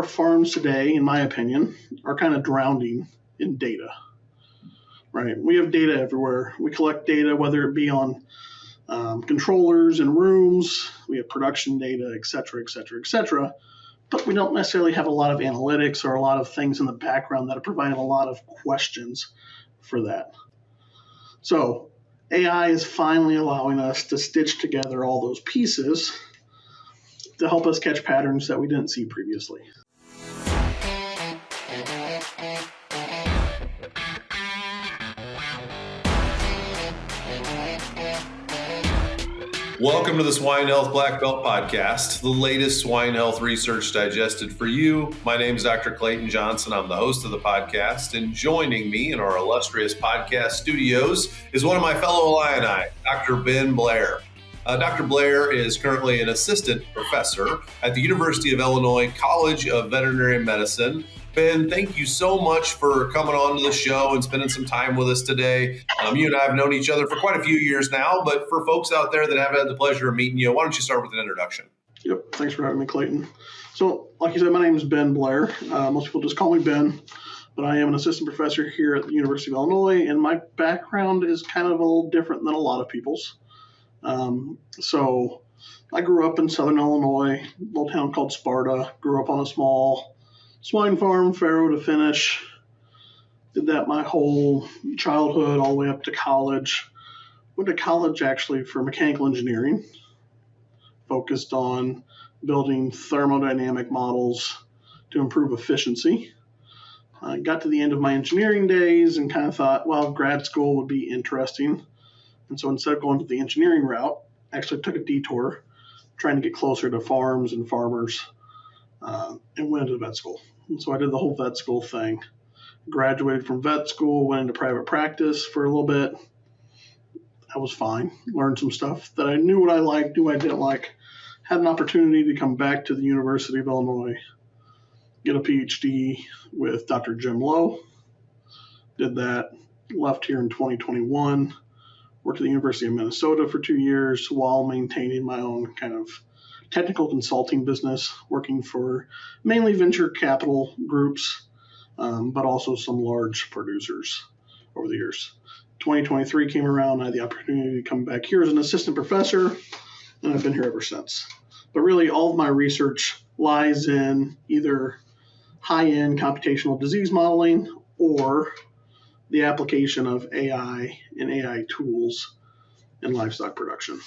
farms today, in my opinion, are kind of drowning in data, right? We have data everywhere. We collect data, whether it be on controllers and rooms, we have production data, et cetera, et cetera, et cetera. But we don't necessarily have a lot of analytics or a lot of things in the background that are providing a lot of questions for that. So AI is finally allowing us to stitch together all those pieces to help us catch patterns that we didn't see previously. Welcome to the Swine Health Blackbelt Podcast, the latest swine health research digested for you. My name is Dr. Clayton Johnson. I'm the host of the podcast, and joining me in our illustrious podcast studios is one of my fellow Illini, Dr. Ben Blair. Dr. Blair is currently an assistant professor at the University of Illinois College of Veterinary Medicine. Ben, thank you so much for coming on to the show and spending some time with us today. You and I have known each other for quite a few years now, but for folks out there that haven't had the pleasure of meeting you, why don't you start with an introduction? Yep, thanks for having me, Clayton. So, like you said, my name is Ben Blair. Most people just call me Ben, but I am an assistant professor here at the University of Illinois, and my background is kind of a little different than a lot of people's. So I grew up in Southern Illinois, a little town called Sparta, grew up on a small swine farm, farrow to finish. Did that my whole childhood all the way up to college. Went to college actually for mechanical engineering, focused on building thermodynamic models to improve efficiency. I got to the end of my engineering days and kind of thought, well, grad school would be interesting. And so instead of going to the engineering route, I actually took a detour trying to get closer to farms and farmers and went into vet school. And so I did the whole vet school thing. Graduated from vet school, went into private practice for a little bit. I was fine. Learned some stuff that I knew what I liked, knew I didn't like. Had an opportunity to come back to the University of Illinois, get a PhD with Dr. Jim Lowe. Did that, left here in 2021. Worked at the University of Minnesota for 2 years while maintaining my own kind of technical consulting business, working for mainly venture capital groups, but also some large producers over the years. 2023 came around, I had the opportunity to come back here as an assistant professor, and I've been here ever since. But really, all of my research lies in either high-end computational disease modeling or the application of AI and AI tools in livestock production.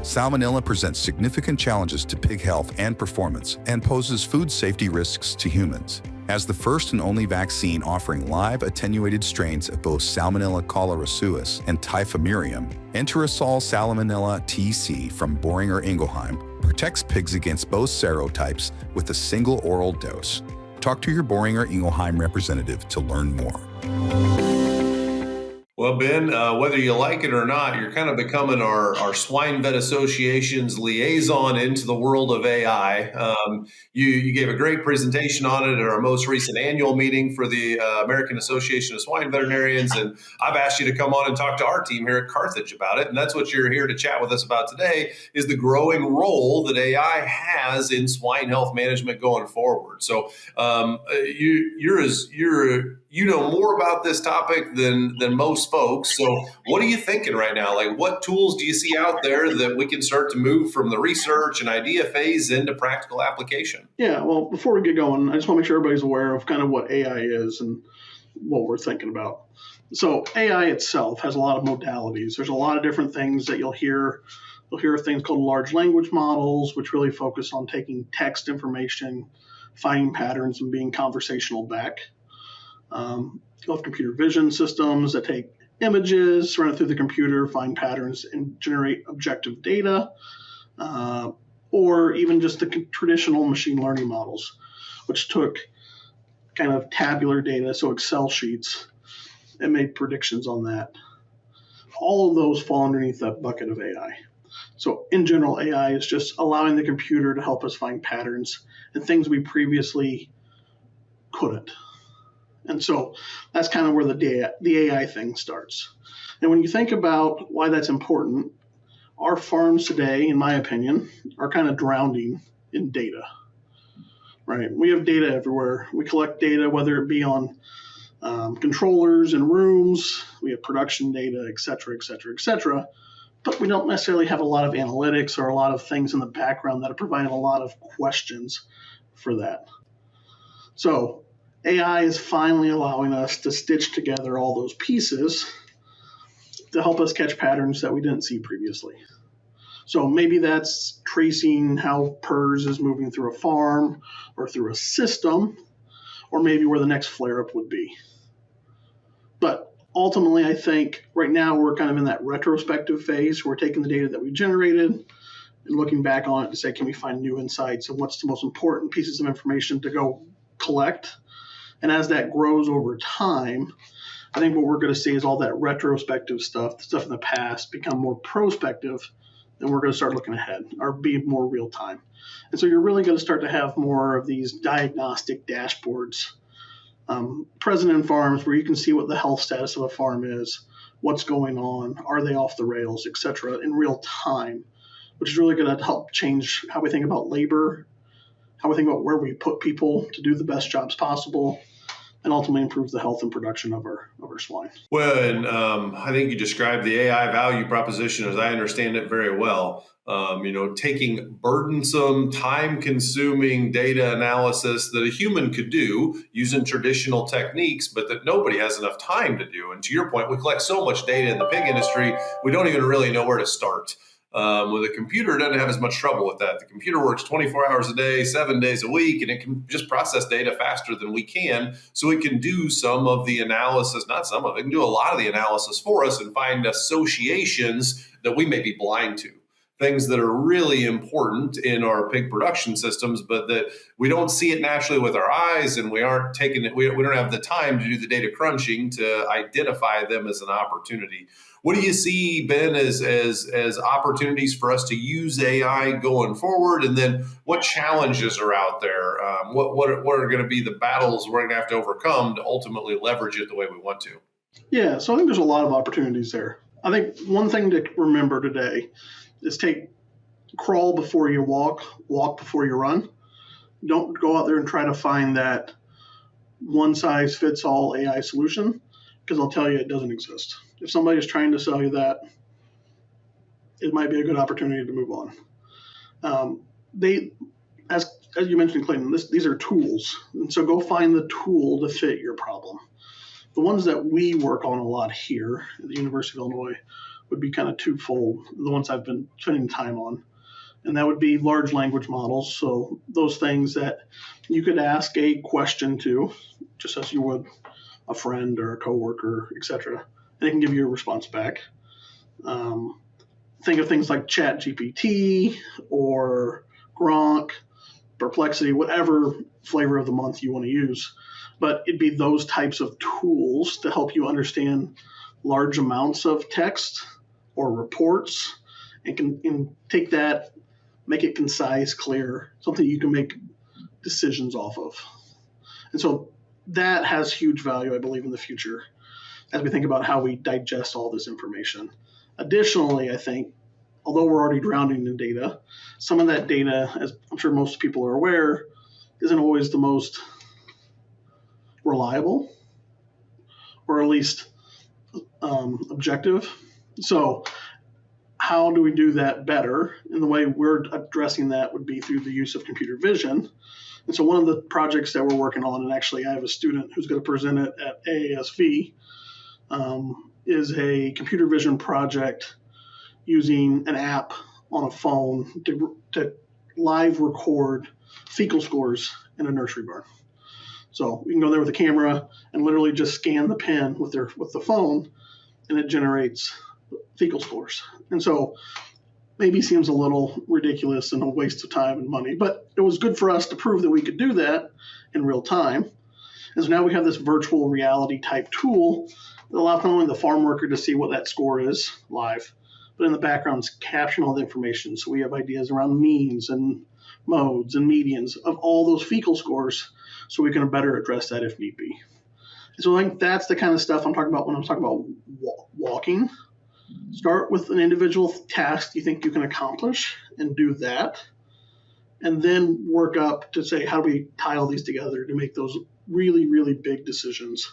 Salmonella presents significant challenges to pig health and performance and poses food safety risks to humans. As the first and only vaccine offering live attenuated strains of both Salmonella cholerae and Typhimurium, Enterosol Salmonella TC from Boehringer Ingelheim protects pigs against both serotypes with a single oral dose. Talk to your Boehringer Ingelheim representative to learn more. Well, Ben, whether you like it or not, you're kind of becoming our Swine Vet Association's liaison into the world of AI. You gave a great presentation on it at our most recent annual meeting for the American Association of Swine Veterinarians, and I've asked you to come on and talk to our team here at Carthage about it, and that's what you're here to chat with us about today, is the growing role that AI has in swine health management going forward. So you know more about this topic than most folks. So what are you thinking right now? Like, what tools do you see out there that we can start to move from the research and idea phase into practical application? Yeah, well, before we get going, I just want to make sure everybody's aware of kind of what AI is and what we're thinking about. So AI itself has a lot of modalities. There's a lot of different things that you'll hear. You'll hear things called large language models, which really focus on taking text information, finding patterns, and being conversational back. You'll have computer vision systems that take images, run it through the computer, find patterns, and generate objective data, or even just the traditional machine learning models, which took kind of tabular data, so Excel sheets, and made predictions on that. All of those fall underneath that bucket of AI. So in general, AI is just allowing the computer to help us find patterns and things we previously couldn't. And so that's kind of where the AI thing starts. And when you think about why that's important, our farms today, in my opinion, are kind of drowning in data, right? We have data everywhere. We collect data, whether it be on controllers in rooms, we have production data, et cetera, et cetera, et cetera. But we don't necessarily have a lot of analytics or a lot of things in the background that are providing a lot of questions for that. So AI is finally allowing us to stitch together all those pieces to help us catch patterns that we didn't see previously. So maybe that's tracing how PRRS is moving through a farm or through a system, or maybe where the next flare-up would be. But ultimately, I think right now we're kind of in that retrospective phase. We're taking the data that we generated and looking back on it to say, can we find new insights and what's the most important pieces of information to go collect? And as that grows over time, I think what we're going to see is all that retrospective stuff, the stuff in the past, become more prospective, and we're going to start looking ahead or be more real time. And so you're really going to start to have more of these diagnostic dashboards present in farms where you can see what the health status of a farm is, what's going on, are they off the rails, et cetera, in real time, which is really going to help change how we think about labor, how we think about where we put people to do the best jobs possible, and ultimately improve the health and production of our swine. Well, and I think you described the AI value proposition, as I understand it, very well. Taking burdensome, time-consuming data analysis that a human could do using traditional techniques, but that nobody has enough time to do. And to your point, we collect so much data in the pig industry, we don't even really know where to start. With a computer, it doesn't have as much trouble with that. The computer works 24 hours a day, 7 days a week, and it can just process data faster than we can. So it can do some of the analysis, not some of it, it can do a lot of the analysis for us and find associations that we may be blind to. Things that are really important in our pig production systems, but that we don't see it naturally with our eyes, and we aren't taking it. We don't have the time to do the data crunching to identify them as an opportunity. What do you see, Ben, as opportunities for us to use AI going forward? And then what challenges are out there? What are going to be the battles we're going to have to overcome to ultimately leverage it the way we want to? Yeah, so I think there's a lot of opportunities there. I think one thing to remember today is crawl before you walk before you run. Don't go out there and try to find that one size fits all AI solution, because I'll tell you it doesn't exist. If somebody is trying to sell you that, it might be a good opportunity to move on. As you mentioned, Clayton, these are tools. And so go find the tool to fit your problem. The ones that we work on a lot here at the University of Illinois would be kind of twofold, the ones I've been spending time on. And that would be large language models. So those things that you could ask a question to, just as you would a friend or a coworker, et cetera, and it can give you a response back. Think of things like ChatGPT or Gronk, Perplexity, whatever flavor of the month you want to use. But it'd be those types of tools to help you understand large amounts of text or reports, and can take that, make it concise, clear, something you can make decisions off of. And so that has huge value, I believe, in the future as we think about how we digest all this information. Additionally, I think, although we're already drowning in data, some of that data, as I'm sure most people are aware, isn't always the most reliable, or at least objective. So how do we do that better? And the way we're addressing that would be through the use of computer vision. And so one of the projects that we're working on, and actually I have a student who's going to present it at AASV, is a computer vision project using an app on a phone to live record fecal scores in a nursery barn. So you can go there with a camera and literally just scan the pen with the phone, and it generates fecal scores. And so maybe seems a little ridiculous and a waste of time and money, but it was good for us to prove that we could do that in real time. And so now we have this virtual reality type tool that allows not only the farm worker to see what that score is live, but in the background it's capturing all the information. So we have ideas around means and modes and medians of all those fecal scores, so we can better address that if need be. And so I think that's the kind of stuff I'm talking about when I'm talking about walking. Start with an individual task you think you can accomplish and do that. and then work up to say, how do we tie all these together to make those really, really big decisions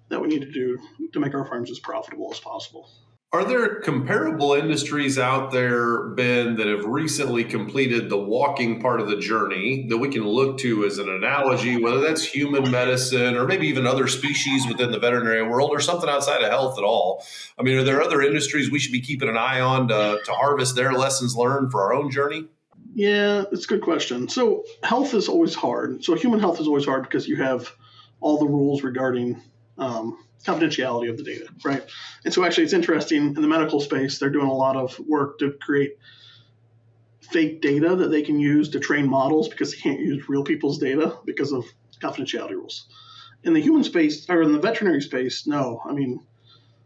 that we need to do to make our farms as profitable as possible. Are there comparable industries out there, Ben, that have recently completed the walking part of the journey that we can look to as an analogy, whether that's human medicine or maybe even other species within the veterinary world or something outside of health at all? I mean, are there other industries we should be keeping an eye on to harvest their lessons learned for our own journey? Yeah, it's a good question. So health is always hard. So human health is always hard because you have all the rules regarding confidentiality of the data, right? And so actually it's interesting, in the medical space, they're doing a lot of work to create fake data that they can use to train models because they can't use real people's data because of confidentiality rules. In the human space, or in the veterinary space, no. I mean,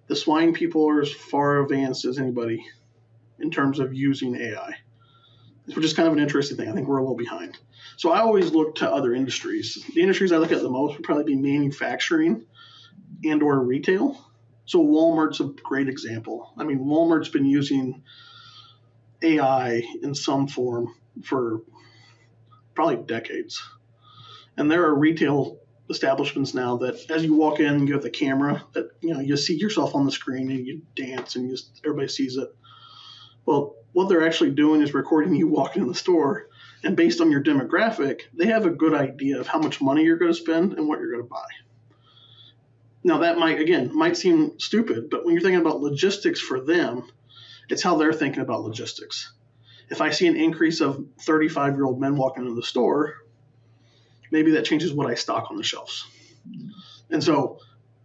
the swine people are as far advanced as anybody in terms of using AI, which is kind of an interesting thing. I think we're a little behind. So I always look to other industries. The industries I look at the most would probably be manufacturing and or retail. So Walmart's a great example. I mean, Walmart's been using AI in some form for probably decades. And there are retail establishments now that as you walk in, you have the camera that, you see yourself on the screen and you dance and everybody sees it. Well, what they're actually doing is recording you walking in the store. And based on your demographic, they have a good idea of how much money you're going to spend and what you're going to buy. Now, that might seem stupid, but when you're thinking about logistics for them, it's how they're thinking about logistics. If I see an increase of 35-year-old men walking into the store, maybe that changes what I stock on the shelves. And so,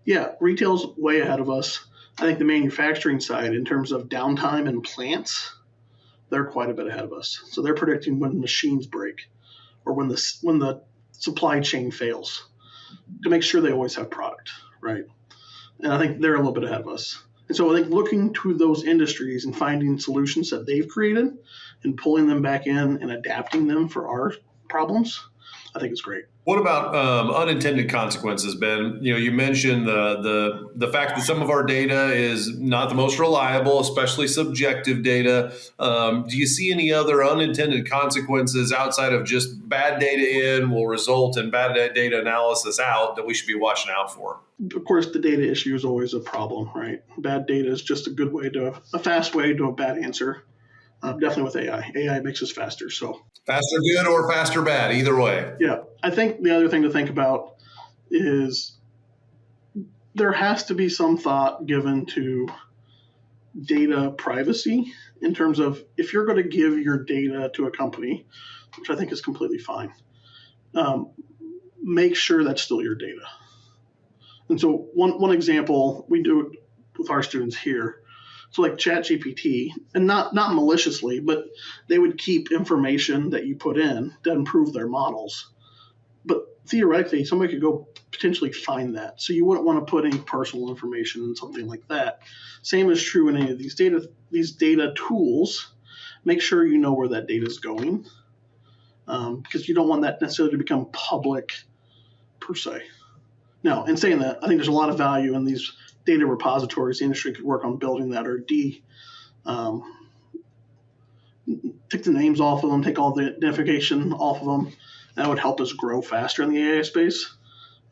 yeah, retail's way ahead of us. I think the manufacturing side, in terms of downtime in plants, they're quite a bit ahead of us. So they're predicting when machines break or when the supply chain fails to make sure they always have product. Right. And I think they're a little bit ahead of us. And so I think looking to those industries and finding solutions that they've created and pulling them back in and adapting them for our problems, I think it's great. What about unintended consequences, Ben? You mentioned the fact that some of our data is not the most reliable, especially subjective data. Do you see any other unintended consequences outside of just bad data in will result in bad data analysis out that we should be watching out for? Of course, the data issue is always a problem, right? Bad data is just a fast way to a bad answer. Definitely with AI. AI makes us faster. So faster good or faster bad, either way. Yeah. I think the other thing to think about is there has to be some thought given to data privacy in terms of if you're going to give your data to a company, which I think is completely fine, make sure that's still your data. And so one example, we do it with our students here. So like ChatGPT, and not maliciously, but they would keep information that you put in to improve their models. But theoretically, somebody could go potentially find that. So you wouldn't want to put any personal information in something like that. Same is true in any of these data tools. Make sure you know where that data is going, because you don't want that necessarily to become public per se. Now, in saying that, I think there's a lot of value in these data repositories. The industry could work on building that or take the names off of them, take all the identification off of them. That would help us grow faster in the AI space.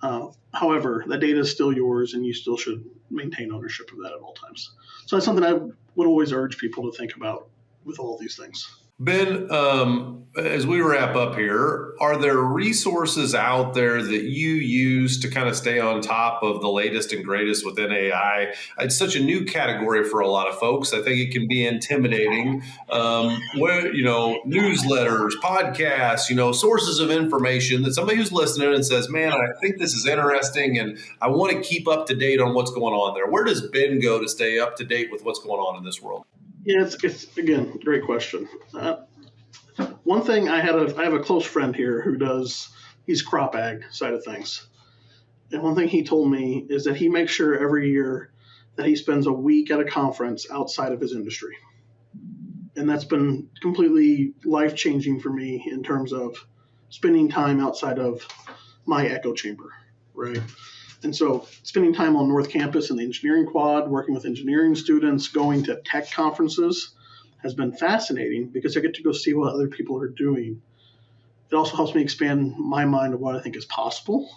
However, that data is still yours and you still should maintain ownership of that at all times. So that's something I would always urge people to think about with all these things. Ben, as we wrap up here, are there resources out there that you use to kind of stay on top of the latest and greatest within AI? It's such a new category for a lot of folks. I think it can be intimidating. Newsletters, podcasts, sources of information that somebody who's listening and says, man, I think this is interesting and I want to keep up to date on what's going on there. Where does Ben go to stay up to date with what's going on in this world? Yeah, it's again, great question. One thing I have a close friend here he's crop ag side of things. And one thing he told me is that he makes sure every year that he spends a week at a conference outside of his industry. And that's been completely life-changing for me in terms of spending time outside of my echo chamber, right? And so spending time on North Campus in the engineering quad, working with engineering students, going to tech conferences has been fascinating because I get to go see what other people are doing it also helps me expand my mind of what I think is possible.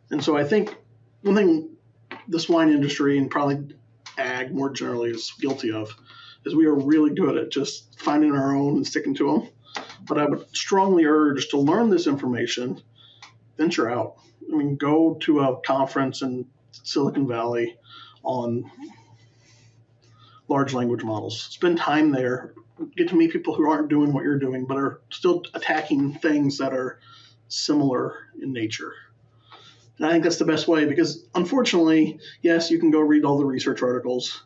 And so I think one thing the swine industry and probably ag more generally is guilty of is we are really good at just finding our own and sticking to them. But I would strongly urge to learn this information, venture out. I mean, go to a conference in Silicon Valley on large language models. Spend time there. Get to meet people who aren't doing what you're doing, but are still attacking things that are similar in nature. And I think that's the best way because, unfortunately, yes, you can go read all the research articles,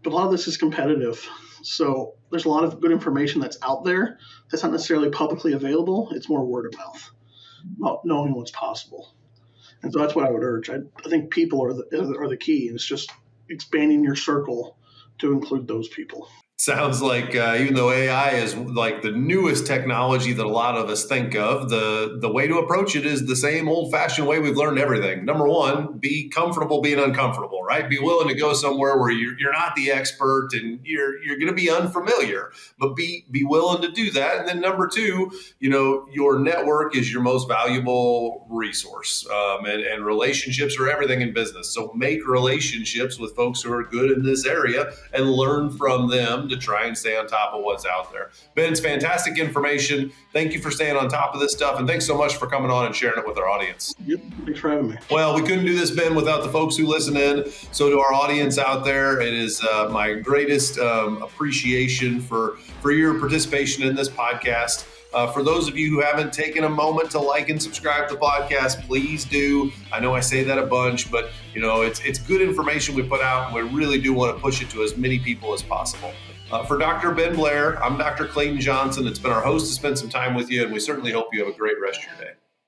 but a lot of this is competitive. So there's a lot of good information that's out there that's not necessarily publicly available. It's more word of mouth about knowing what's possible. And so that's what I would urge. I think people are the key, and it's just expanding your circle to include those people. Sounds like even though AI is like the newest technology that a lot of us think of, the way to approach it is the same old-fashioned way we've learned everything. Number one, be comfortable being uncomfortable, right? Be willing to go somewhere where you're not the expert and you're going to be unfamiliar, but be willing to do that. And then number two, your network is your most valuable resource, and relationships are everything in business. So make relationships with folks who are good in this area and learn from them to try and stay on top of what's out there. Ben, it's fantastic information. Thank you for staying on top of this stuff. And thanks so much for coming on and sharing it with our audience. Yep. Thanks for having me. Well, we couldn't do this, Ben, without the folks who listen in. So to our audience out there, it is my greatest appreciation for your participation in this podcast. For those of you who haven't taken a moment to like and subscribe to the podcast, please do. I know I say that a bunch, but it's good information we put out, and we really do want to push it to as many people as possible. For Dr. Ben Blair, I'm Dr. Clayton Johnson. It's been our host to spend some time with you, and we certainly hope you have a great rest of your day.